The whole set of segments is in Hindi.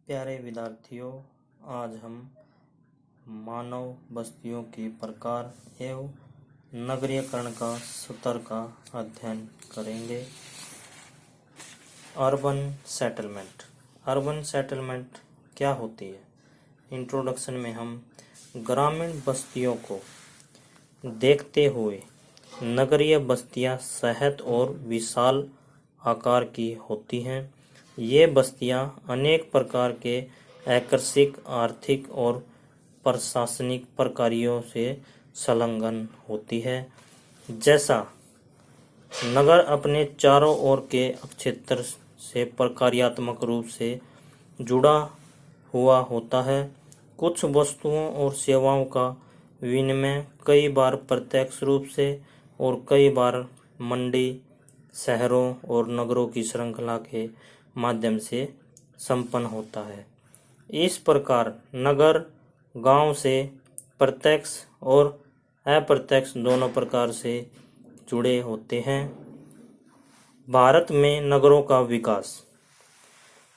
प्यारे विद्यार्थियों, आज हम मानव बस्तियों के प्रकार एवं नगरीकरण का स्तर का अध्ययन करेंगे। Urban settlement. अर्बन सेटलमेंट क्या होती है? इंट्रोडक्शन में हम ग्रामीण बस्तियों को देखते हुए नगरीय बस्तियां सहज और विशाल आकार की होती हैं। ये बस्तियां अनेक प्रकार के आकर्षक आर्थिक और प्रशासनिक प्रक्रियाओं से संलग्न होती है। जैसा नगर अपने चारों ओर के क्षेत्र से प्रक्रियात्मक रूप से जुड़ा हुआ होता है। कुछ वस्तुओं और सेवाओं का विनिमय कई बार प्रत्यक्ष रूप से और कई बार मंडी, शहरों और नगरों की श्रृंखला के माध्यम से संपन्न होता है। इस प्रकार नगर गांव से प्रत्यक्ष और अप्रत्यक्ष दोनों प्रकार से जुड़े होते हैं। भारत में नगरों का विकास।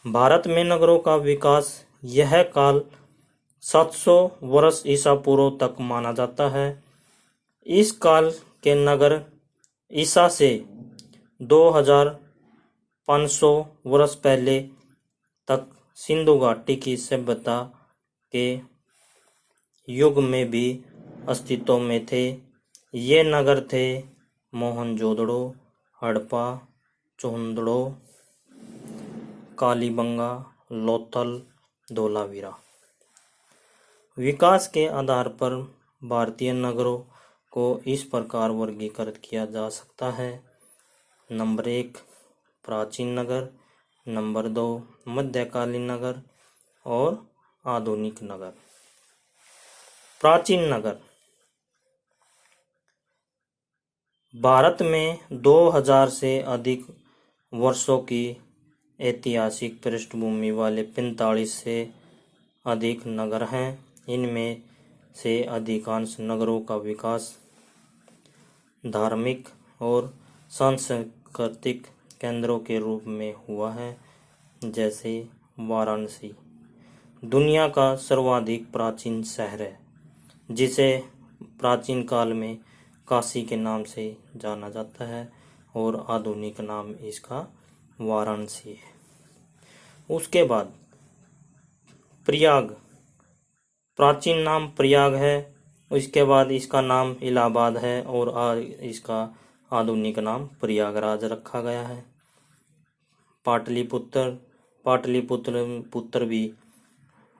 भारत में नगरों का विकास यह काल 700 वर्ष ईसा पूर्व तक माना जाता है। इस काल के नगर ईसा से 2500 वर्ष पहले तक सिंधु घाटी की सभ्यता के युग में भी अस्तित्व में थे। ये नगर थे मोहनजोदड़ो, हड़प्पा, चोहंदड़ो, कालीबंगा, लोथल, धोलावीरा। विकास के आधार पर भारतीय नगरों को इस प्रकार वर्गीकृत किया जा सकता है। नंबर 1 प्राचीन नगर, नंबर 2 मध्यकालीन नगर और आधुनिक नगर। प्राचीन नगर। भारत में 2000 से अधिक वर्षों की ऐतिहासिक पृष्ठभूमि वाले 45 से अधिक नगर हैं। इनमें से अधिकांश नगरों का विकास धार्मिक और सांस्कृतिक केंद्रों के रूप में हुआ है। जैसे वाराणसी दुनिया का सर्वाधिक प्राचीन शहर है, जिसे प्राचीन काल में काशी के नाम से जाना जाता है और आधुनिक नाम इसका वाराणसी है। उसके बाद प्रयाग। प्राचीन नाम प्रयाग है, उसके बाद इसका नाम इलाहाबाद है और इसका आधुनिक नाम प्रयागराज रखा गया है। पाटलिपुत्र। पाटलिपुत्र भी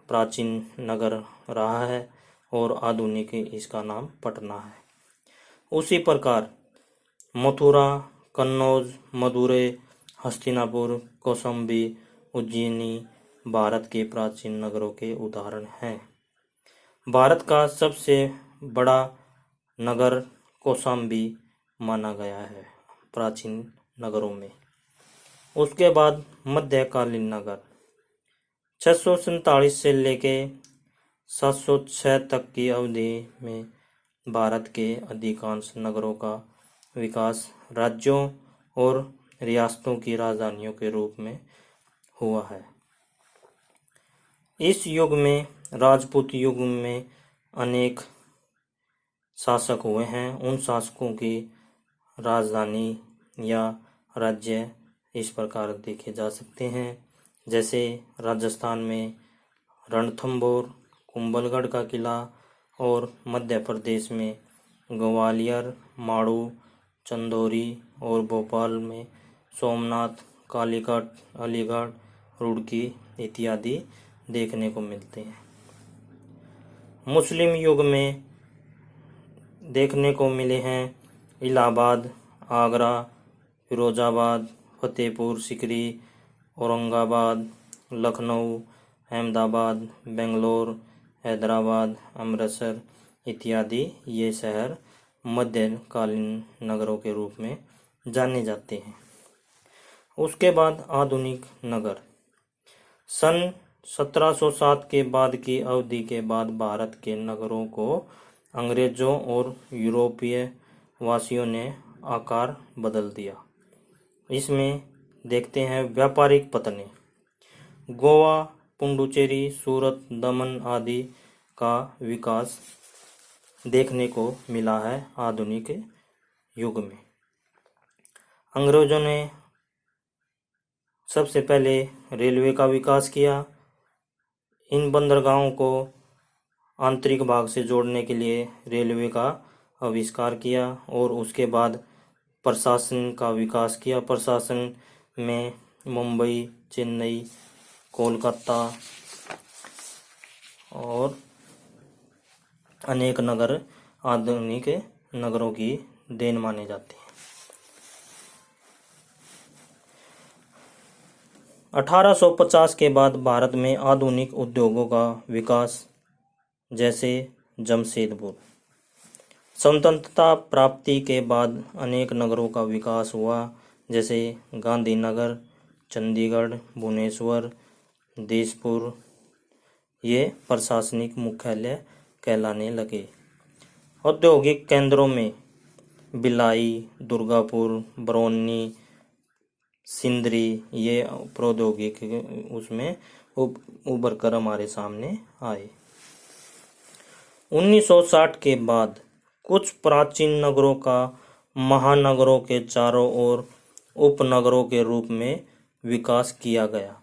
प्राचीन नगर रहा है और आधुनिक इसका नाम पटना है। उसी प्रकार मथुरा, कन्नौज, मदुरै, हस्तिनापुर, कौशाम्बी, उज्जैनी भारत के प्राचीन नगरों के उदाहरण हैं। भारत का सबसे बड़ा नगर कौशाम्बी माना गया है प्राचीन नगरों में। उसके बाद मध्यकालीन नगर। 647 से लेके 706 तक की अवधि में भारत के अधिकांश नगरों का विकास राज्यों और रियासतों की राजधानियों के रूप में हुआ है। इस युग में राजपूत युग में अनेक शासक हुए हैं। उन शासकों की राजधानी या राज्य इस प्रकार देखे जा सकते हैं। जैसे राजस्थान में रणथंभौर, कुंभलगढ़ का किला और मध्य प्रदेश में ग्वालियर, माड़ू, चंदौरी और भोपाल में सोमनाथ, कालीकट, अलीगढ़, रुड़की इत्यादि देखने को मिलते हैं। मुस्लिम युग में देखने को मिले हैं इलाहाबाद, आगरा, फिरोजाबाद, फतेहपुर सीकरी, औरंगाबाद, लखनऊ, अहमदाबाद, बेंगलोर, हैदराबाद, अमृतसर इत्यादि। ये शहर मध्यकालीन नगरों के रूप में जाने जाते हैं। उसके बाद आधुनिक नगर। सन 1707 के बाद की अवधि के बाद भारत के नगरों को अंग्रेजों और यूरोपीय वासियों ने आकार बदल दिया। इसमें देखते हैं व्यापारिक पतने। गोवा, पुडुचेरी, सूरत, दमन आदि का विकास देखने को मिला है आधुनिक युग में। अंग्रेजों ने सबसे पहले रेलवे का विकास किया। इन बंदरगाहों को आंतरिक भाग से जोड़ने के लिए रेलवे का आविष्कार किया और उसके बाद प्रशासन का विकास किया। प्रशासन में मुंबई, चेन्नई, कोलकाता और अनेक नगर आधुनिक नगरों की देन माने जाते हैं। 1850 के बाद भारत में आधुनिक उद्योगों का विकास, जैसे जमशेदपुर। स्वतंत्रता प्राप्ति के बाद अनेक नगरों का विकास हुआ, जैसे गांधीनगर, चंडीगढ़, भुवनेश्वर, दिसपुर। ये प्रशासनिक मुख्यालय कहलाने लगे। औद्योगिक केंद्रों में भिलाई, दुर्गापुर, बरौनी, सिंदरी ये प्रौद्योगिकी उसमें उभर कर हमारे सामने आए। 1960 के बाद कुछ प्राचीन नगरों का महानगरों के चारों ओर उपनगरों के रूप में विकास किया गया।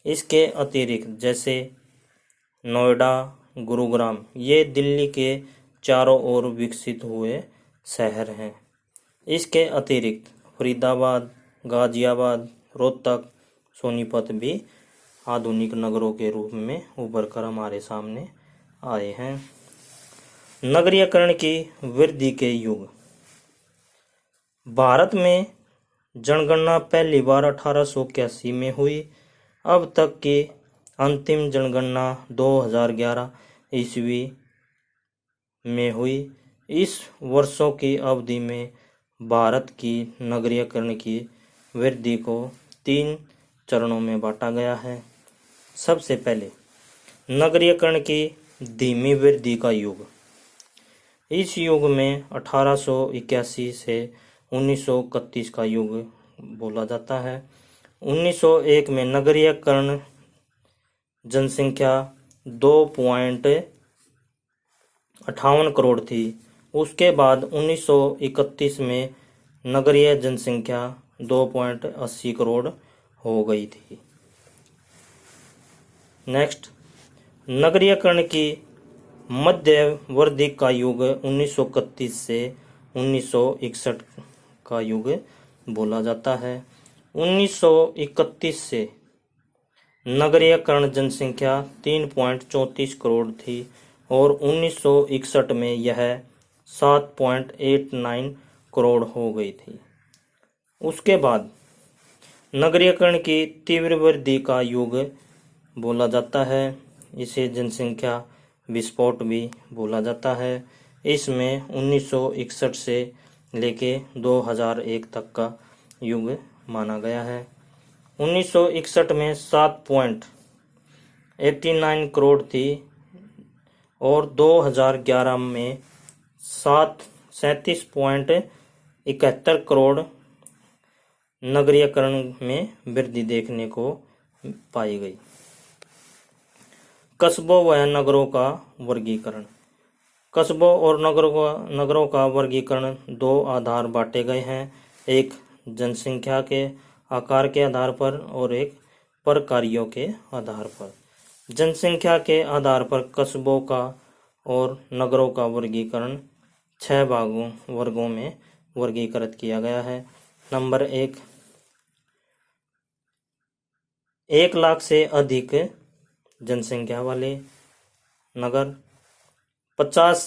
इसके अतिरिक्त जैसे नोएडा, गुरुग्राम ये दिल्ली के चारों ओर विकसित हुए शहर हैं। इसके अतिरिक्त फरीदाबाद, गाजियाबाद, रोहतक, सोनीपत भी आधुनिक नगरों के रूप में उभर कर हमारे सामने आए हैं। नगरीकरण की वृद्धि के युग। भारत में जनगणना पहली बार 1881 में हुई। अब तक की अंतिम जनगणना 2011 ईस्वी में हुई। इस वर्षों की अवधि में भारत की नगरीकरण की वृद्धि को 3 चरणों में बांटा गया है। सबसे पहले नगरीकरण की धीमी वृद्धि का युग। इस युग में 1881 से 1931 का युग बोला जाता है। 1901 में नगरीकरण जनसंख्या 2.58 करोड़ थी। उसके बाद 1931 में नगरीय जनसंख्या 2.80 करोड़ हो गई थी। नेक्स्ट, नगरीकरण की मध्यवर्ती का युग 1931 से 1961 का युग बोला जाता है। 1931 से नगरीकरण जनसंख्या 3.34 करोड़ थी और 1961 में यह 7.89 करोड़ हो गई थी। उसके बाद नगरीकरण की तीव्र वृद्धि का युग बोला जाता है। इसे जनसंख्या विस्फोट भी बोला जाता है। इसमें 1961 से लेके 2001 तक का युग माना गया है। 1961 में 7.89 करोड़ थी और 2011 में 37.71 करोड़ नगरीकरण में वृद्धि देखने को पाई गई। कस्बों व नगरों का वर्गीकरण। कस्बों और नगरों का वर्गीकरण 2 आधार बांटे गए हैं। एक जनसंख्या के आकार के आधार पर और एक प्रकारों के आधार पर। जनसंख्या के आधार पर कस्बों का और नगरों का वर्गीकरण 6 वर्गों में वर्गीकृत किया गया है। नंबर 1 लाख से अधिक जनसंख्या वाले नगर, 50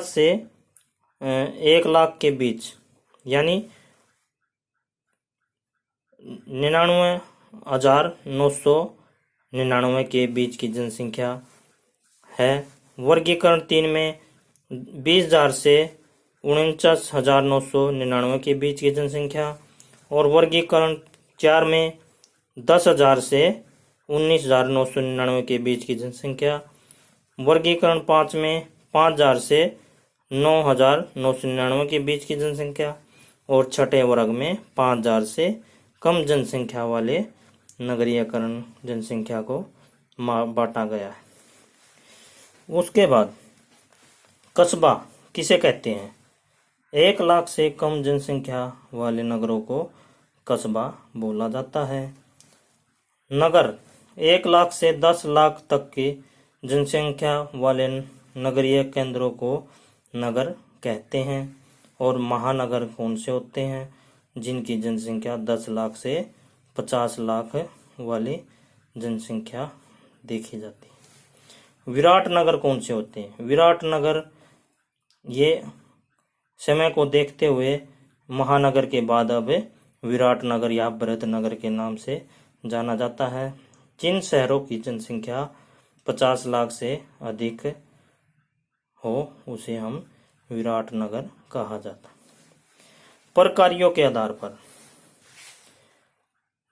से 1 लाख के बीच, यानी 99,999 के बीच की जनसंख्या है। वर्गीकरण 3 में 20,000 से 49,999 के बीच की जनसंख्या और वर्गीकरण 4 में 10,000 से 19,999 के बीच की जनसंख्या। वर्गीकरण 5 में 5,000 से 9,999 के बीच की जनसंख्या और छठे वर्ग में 5,000 से कम जनसंख्या वाले नगरीयकरण जनसंख्या को बांटा गया है। उसके बाद कस्बा किसे कहते हैं? 1 लाख से कम जनसंख्या वाले नगरों को कस्बा बोला जाता है। नगर 1 लाख से 10 लाख तक की जनसंख्या वाले नगरीय केंद्रों को नगर कहते हैं। और महानगर कौन से होते हैं? जिनकी जनसंख्या 10 लाख से 50 लाख वाली जनसंख्या देखी जाती है। विराट नगर कौन से होते हैं? विराट नगर ये समय को देखते हुए महानगर के बाद अब विराट नगर या बृहद नगर के नाम से जाना जाता है। जिन शहरों की जनसंख्या 50 लाख से अधिक हो उसे हम विराट नगर कहा जाता है। प्रकारों के आधार पर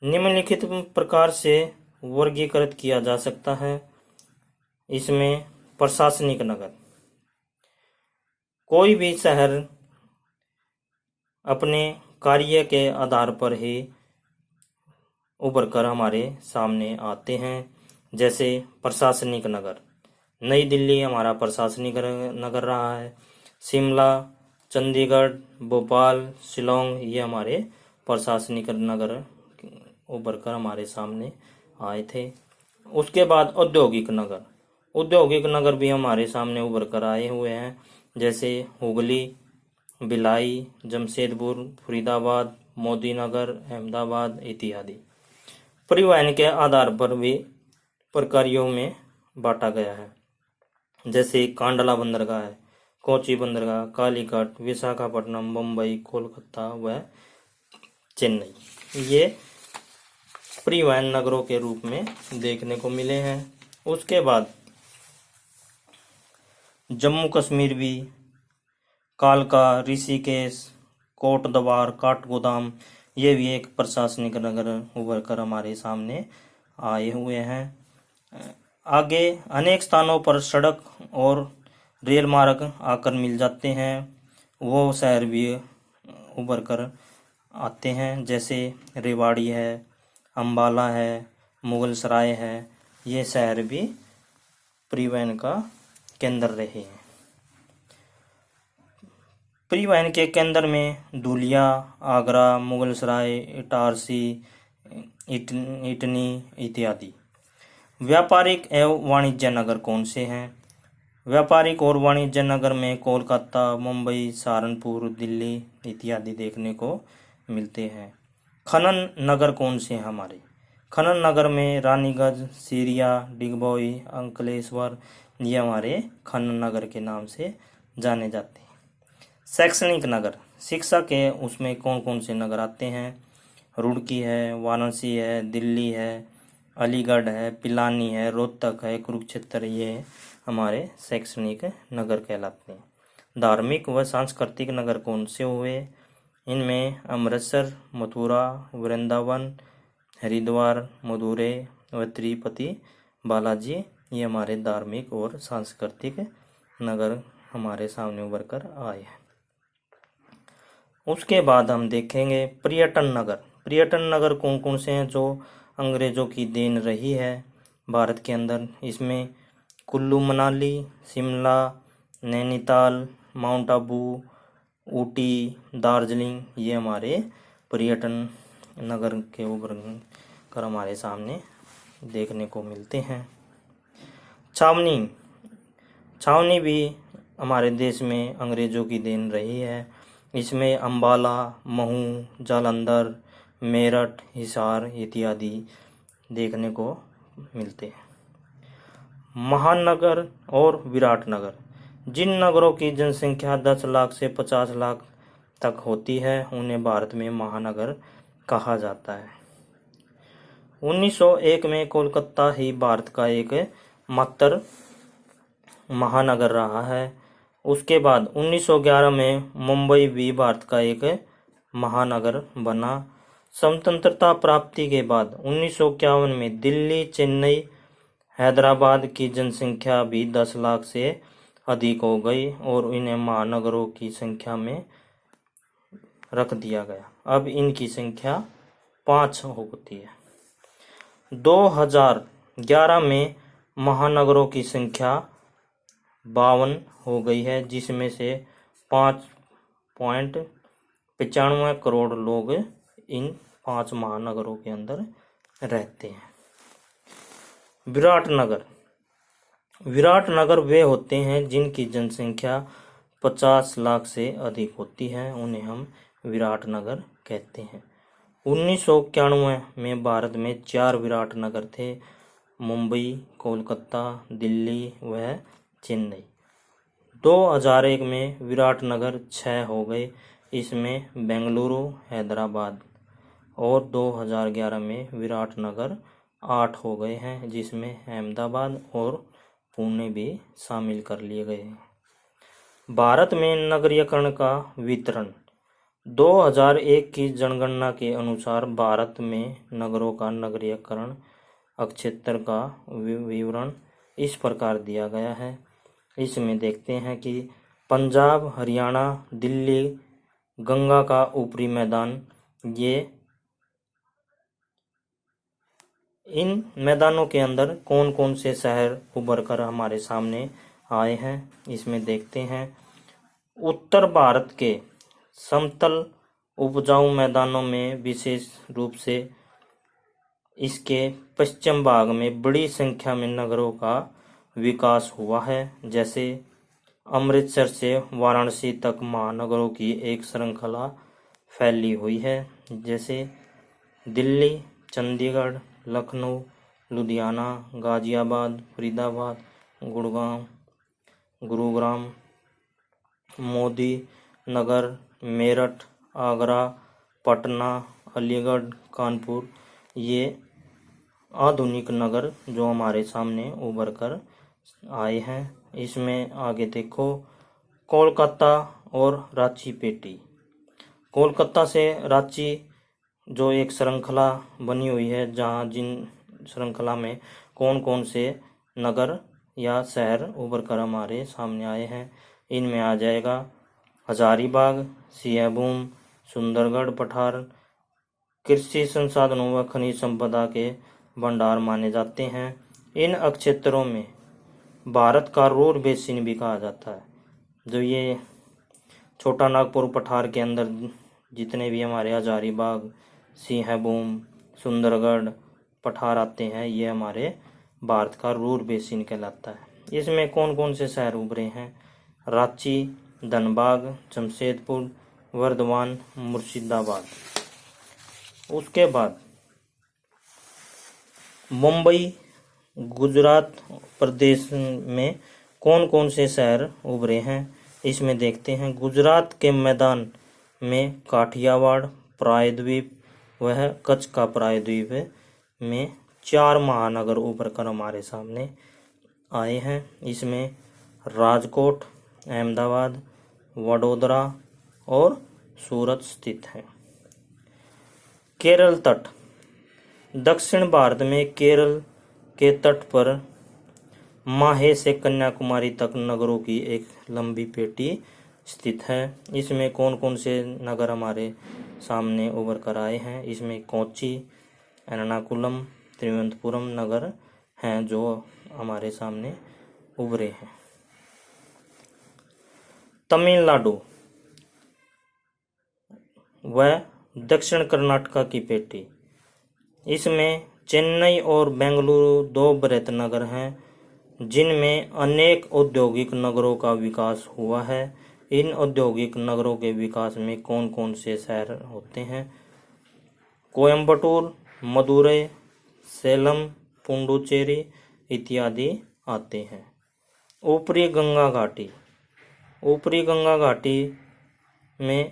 निम्नलिखित प्रकार से वर्गीकृत किया जा सकता है। इसमें प्रशासनिक नगर, कोई भी शहर अपने कार्य के आधार पर ही उभर कर हमारे सामने आते हैं। जैसे प्रशासनिक नगर, नई दिल्ली हमारा प्रशासनिक नगर रहा है। शिमला, चंडीगढ़, भोपाल, शिलोंग ये हमारे प्रशासनिक नगर उभर कर हमारे सामने आए थे। उसके बाद औद्योगिक नगर, औद्योगिक नगर भी हमारे सामने उभर कर आए हुए हैं। जैसे हुगली, भिलाई, जमशेदपुर, फरीदाबाद, मोदीनगर, अहमदाबाद इत्यादि। परिवहन के आधार पर भी प्रकारों में बांटा गया है। जैसे कांडला बंदरगाह है, कोची बंदरगाह, कालीकट, विशाखापट्टनम, मुंबई, कोलकाता व चेन्नई ये परिवहन नगरों के रूप में देखने को मिले हैं। उसके बाद जम्मू कश्मीर भी कालका, ऋषिकेश, कोटद्वार, काठगोदाम ये भी एक प्रशासनिक नगर उभर कर हमारे सामने आए हुए हैं। आगे अनेक स्थानों पर सड़क और रेल मार्ग आकर मिल जाते हैं, वो शहर भी उभर कर आते हैं। जैसे रेवाड़ी है, अम्बाला है, मुगल सराय है, ये शहर भी परिवहन का केंद्र रहे हैं। परिवहन के केंद्र में धुलिया, आगरा, मुगल सराय, इटारसी, इटनी इत्यादि। व्यापारिक एवं वाणिज्य नगर कौन से हैं? व्यापारिक और वाणिज्य नगर में कोलकाता, मुंबई, सहारनपुर, दिल्ली इत्यादि देखने को मिलते हैं। खनन नगर कौन से हैं हमारे? खनन नगर में रानीगंज, सीरिया, डिगबोई, अंकलेश्वर ये हमारे खनन नगर के नाम से जाने जाते हैं। शैक्षणिक नगर, शिक्षा के उसमें कौन कौन से नगर आते हैं? रुड़की है, वाराणसी है, दिल्ली है, अलीगढ़ है, पिलानी है, रोहतक है, कुरुक्षेत्र ये हमारे शैक्षणिक नगर कहलाते हैं। धार्मिक व सांस्कृतिक नगर कौन से हुए? इनमें अमृतसर, मथुरा, वृंदावन, हरिद्वार, मदुरै व तिरुपति बालाजी ये हमारे धार्मिक और सांस्कृतिक नगर हमारे सामने उभर कर आए हैं। उसके बाद हम देखेंगे पर्यटन नगर। पर्यटन नगर कौन कौन से हैं जो अंग्रेजों की देन रही है भारत के अंदर? इसमें कुल्लू मनाली, शिमला, नैनीताल, माउंट आबू, ऊटी, दार्जिलिंग ये हमारे पर्यटन नगर के उभर कर हमारे सामने देखने को मिलते हैं। छावनी, छावनी भी हमारे देश में अंग्रेजों की देन रही है। इसमें अम्बाला, महू, जालंधर, मेरठ, हिसार इत्यादि देखने को मिलते हैं। महानगर और विराट नगर, जिन नगरों की जनसंख्या 10 लाख से 50 लाख तक होती है उन्हें भारत में महानगर कहा जाता है। 1901 में कोलकाता ही भारत का एक मात्र महानगर रहा है। उसके बाद 1911 में मुंबई भी भारत का एक महानगर बना। स्वतंत्रता प्राप्ति के बाद 1951 में दिल्ली, चेन्नई, हैदराबाद की जनसंख्या भी 10 लाख से अधिक हो गई और इन्हें महानगरों की संख्या में रख दिया गया। अब इनकी संख्या 5 होती है। 2011 में महानगरों की संख्या 52 हो गई है, जिसमें से 5.95 करोड़ लोग इन 5 महानगरों के अंदर रहते हैं। विराट नगर वे होते हैं जिनकी जनसंख्या 50 लाख से अधिक होती है, उन्हें हम विराट नगर कहते हैं। 1991 में भारत में 4 विराट नगर थे, मुंबई, कोलकाता, दिल्ली व चेन्नई। 2001 में विराट नगर 6 हो गए, इसमें बेंगलुरु, हैदराबाद, और 2011 में विराट नगर 8 हो गए हैं, जिसमें अहमदाबाद और पुणे भी शामिल कर लिए गए हैं। भारत में नगरीकरण का वितरण। 2001 की जनगणना के अनुसार भारत में नगरों का नगरीकरण क्षेत्र का विवरण इस प्रकार दिया गया है। इसमें देखते हैं कि पंजाब, हरियाणा, दिल्ली, गंगा का ऊपरी मैदान, ये इन मैदानों के अंदर कौन कौन से शहर उभर कर हमारे सामने आए हैं, इसमें देखते हैं। उत्तर भारत के समतल उपजाऊ मैदानों में विशेष रूप से इसके पश्चिम भाग में बड़ी संख्या में नगरों का विकास हुआ है। जैसे अमृतसर से वाराणसी तक महानगरों की एक श्रृंखला फैली हुई है। जैसे दिल्ली, चंडीगढ़, लखनऊ, लुधियाना, गाजियाबाद, फरीदाबाद, गुड़गांव, गुरुग्राम, मोदी नगर, मेरठ, आगरा, पटना, अलीगढ़, कानपुर, ये आधुनिक नगर जो हमारे सामने उभर कर आए हैं। इसमें आगे देखो, कोलकाता और रांची पेटी। कोलकाता से रांची जो एक श्रृंखला बनी हुई है, जहाँ जिन श्रृंखला में कौन कौन से नगर या शहर उभर कर हमारे सामने आए हैं, इनमें आ जाएगा हजारीबाग, सिंहभूम, सुंदरगढ़ पठार। कृषि संसाधनों व खनिज संपदा के भंडार माने जाते हैं। इन क्षेत्रों में भारत का रूर बेसिन भी कहा जाता है। जो ये छोटा नागपुर पठार के अंदर जितने भी हमारे हजारीबाग, सिंहभूम, सुंदरगढ़ पठार आते हैं, ये हमारे भारत का रूर बेसिन कहलाता है। इसमें कौन कौन से शहर उभरे हैं? रांची, धनबाद, जमशेदपुर, वर्धमान, मुर्शिदाबाद। उसके बाद मुंबई, गुजरात प्रदेश में कौन कौन से शहर उभरे हैं, इसमें देखते हैं। गुजरात के मैदान में काठियावाड़, प्रायद्वीप वह कच्छ का प्रायद्वीप में 4 महानगर उभर कर हमारे सामने आए हैं। इसमें राजकोट, अहमदाबाद, वडोदरा और सूरत स्थित हैं। केरल तट। दक्षिण भारत में केरल के तट पर माहे से कन्याकुमारी तक नगरों की एक लंबी पेटी स्थित है। इसमें कौन कौन से नगर हमारे सामने उभर कर आए हैं? इसमें कोच्चि, एर्नाकुलम, त्रिवेंद्रपुरम नगर हैं जो हमारे सामने उभरे हैं। तमिलनाडु व दक्षिण कर्नाटक की पेटी। इसमें चेन्नई और बेंगलुरु 2 बृहत नगर हैं, जिनमें अनेक औद्योगिक नगरों का विकास हुआ है। इन औद्योगिक नगरों के विकास में कौन कौन से शहर होते हैं? कोयम्बटूर, मदुरई, सेलम, पुडुचेरी इत्यादि आते हैं। ऊपरी गंगा घाटी। ऊपरी गंगा घाटी में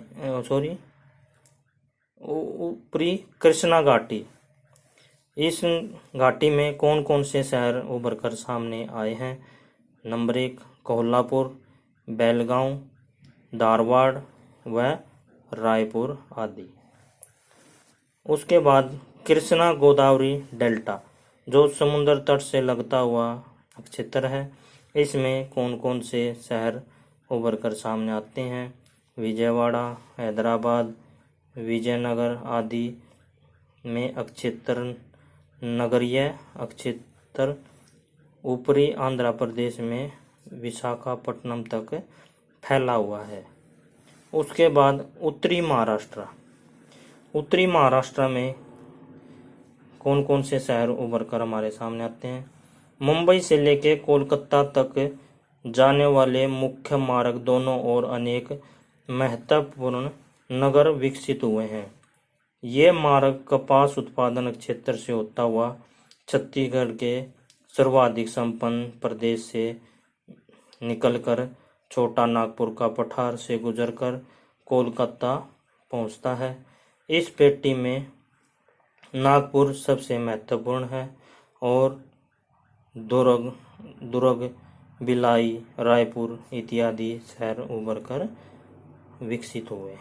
ऊपरी कृष्णा घाटी। इस घाटी में कौन कौन से शहर उभर कर सामने आए हैं? नंबर 1 कोल्हापुर, बेलगांव, धारवाड़ व रायपुर आदि। उसके बाद कृष्णा गोदावरी डेल्टा जो समुद्र तट से लगता हुआ क्षेत्र है, इसमें कौन कौन से शहर उभर कर सामने आते हैं? विजयवाड़ा, हैदराबाद, विजयनगर आदि में अक्षेत्र नगरीय अक्षेत्र ऊपरी आंध्र प्रदेश में विशाखापट्टनम तक फैला हुआ है। उसके बाद उत्तरी महाराष्ट्र में कौन कौन से शहर उभर कर हमारे सामने आते हैं। मुंबई से लेकर कोलकाता तक जाने वाले मुख्य मार्ग दोनों ओर अनेक महत्वपूर्ण नगर विकसित हुए हैं। ये मार्ग कपास उत्पादन क्षेत्र से होता हुआ छत्तीसगढ़ के सर्वाधिक संपन्न प्रदेश से निकलकर छोटा नागपुर का पठार से गुजरकर कोलकाता पहुंचता है। इस पेटी में नागपुर सबसे महत्वपूर्ण है और दुर्ग, भिलाई, रायपुर इत्यादि शहर उभर कर विकसित हुए।